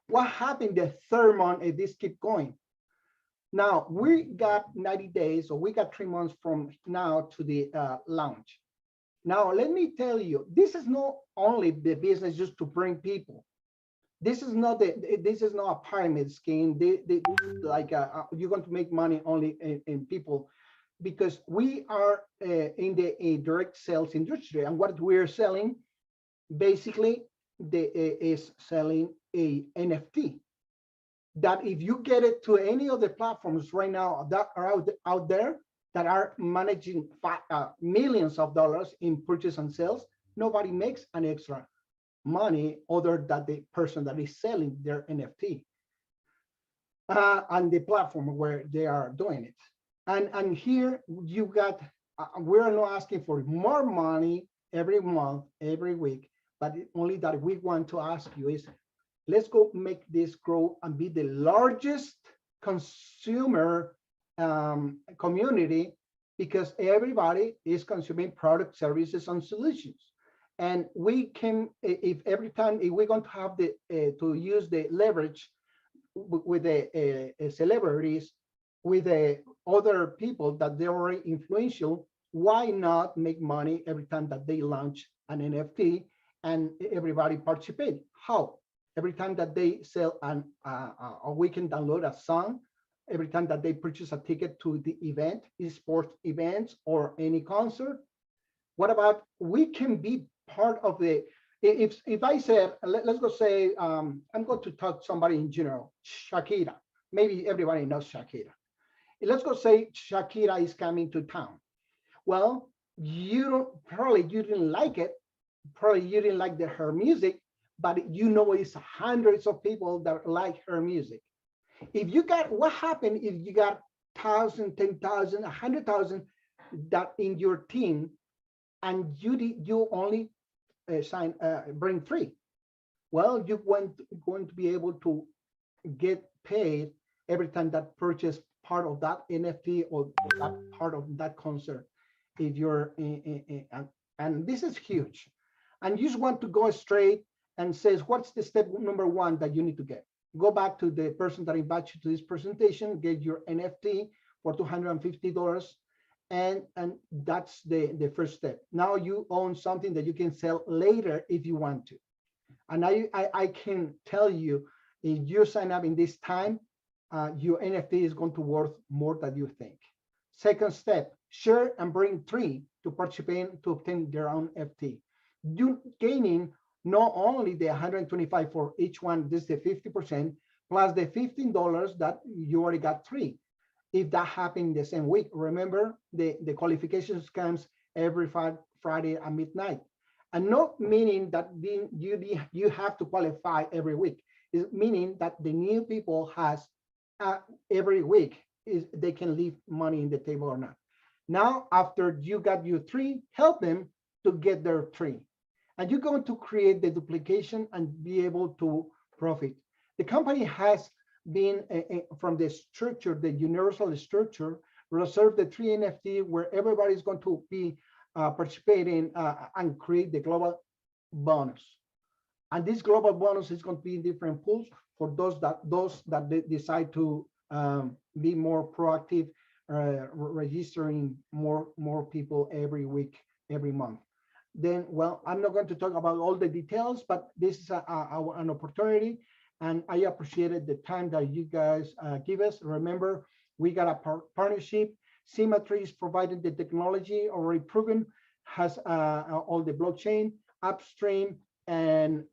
What happened the third month if this keep going? Now we got 90 days, or we got 3 months from now to the launch. Now let me tell you, this is not only the business just to bring people. This is not a pyramid scheme. You're going to make money only in people, because we are in the direct sales industry, and what we're selling basically is selling a NFT. That if you get it to any of the platforms right now that are out there that are managing millions of dollars in purchase and sales, nobody makes an extra money other than the person that is selling their NFT on the platform where they are doing it. And here you got, we're not asking for more money every month, every week, but only that we want to ask you is, let's go make this grow and be the largest consumer community, because everybody is consuming products, services, and solutions. And we can, if every time, if we're going to have to use the leverage with the celebrities, with the other people that they're already influential, why not make money every time that they launch an NFT and everybody participate? How? Every time that they sell or we can download a song, every time that they purchase a ticket to the event, sports events or any concert. What about we can be part of the, if I said, let's go say, I'm going to talk somebody in general, Shakira. Maybe everybody knows Shakira. Let's go say Shakira is coming to town. Well, probably you didn't like it. Probably you didn't like her music, but you know it's hundreds of people that like her music. If you got, what happened if you got 1,000, 10,000, 100,000 that in your team, and you only bring 3? Well, you going to be able to get paid every time that purchase part of that NFT or that part of that concert. If you're and this is huge, and you just want to go straight and says, what's the step number 1 that you need to get? Go back to the person that invites you to this presentation, get your NFT for $250, and that's the first step. Now you own something that you can sell later if you want to. And I can tell you, if you sign up in this time, your NFT is going to worth more than you think. Second step, share and bring 3 to participate to obtain their own NFT. You gaining not only the 125 for each one, this is the 50%, plus the $15 that you already got 3. If that happened the same week, remember the qualifications comes every Friday at midnight. And not meaning that you have to qualify every week. It's meaning that the new people has every week they can leave money in the table or not. Now, after you got your 3, help them to get their 3. And you're going to create the duplication and be able to profit. The company has been from the structure, the universal structure, reserve the 3 NFT where everybody's going to be participating and create the global bonus. And this global bonus is going to be in different pools for those that they decide to be more proactive, registering more people every week, every month. Then, well, I'm not going to talk about all the details, but this is an opportunity, and I appreciated the time that you guys give us. Remember, we got a partnership. Symmetry is providing the technology already proven, has all the blockchain, upstream, and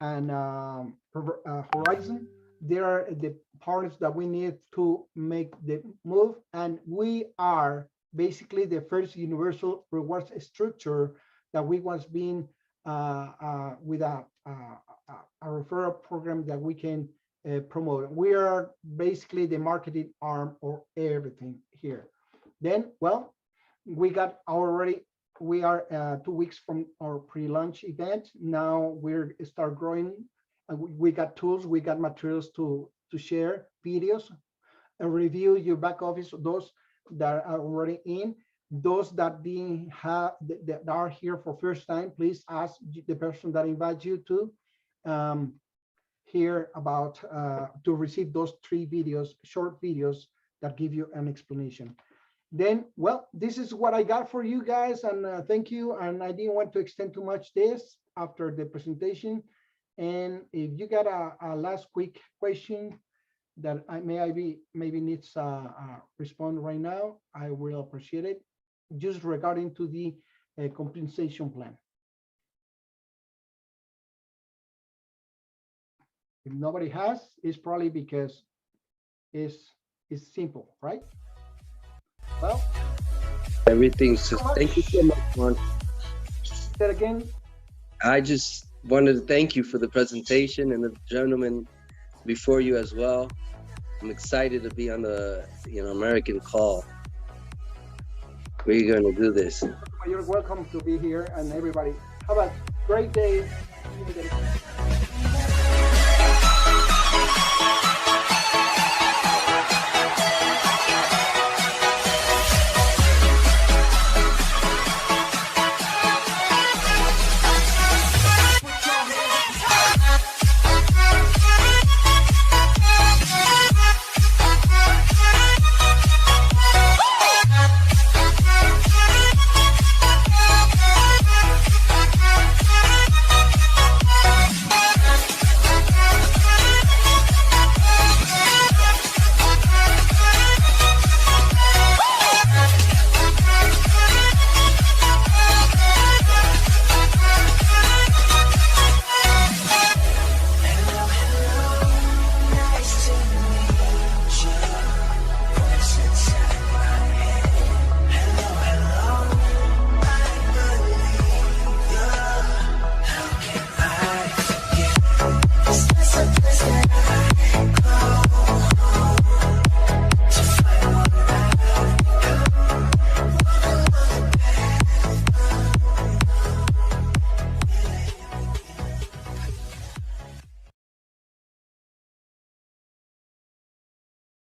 Horizon. They are the partners that we need to make the move, and we are basically the first universal rewards structure that we was being with a referral program that we can promote. We are basically the marketing arm or everything here. Then, well, we got already, we are 2 weeks from our pre-launch event. Now we're start growing. We got tools, we got materials to share, videos, and review your back office, those that are already in. Those that that are here for first time, please ask the person that invites you to hear about, to receive those 3 videos, short videos that give you an explanation. Then, well, this is what I got for you guys, and thank you. And I didn't want to extend too much this after the presentation. And if you got a last quick question that maybe needs respond right now, I will appreciate it. Just regarding to the compensation plan. If nobody has, it's probably because it's simple, right? Well, everything's just, thank you so much, Juan. That again. I just wanted to thank you for the presentation and the gentleman before you as well. I'm excited to be on the American call. We're going to do this. You're welcome to be here, and everybody have a great day.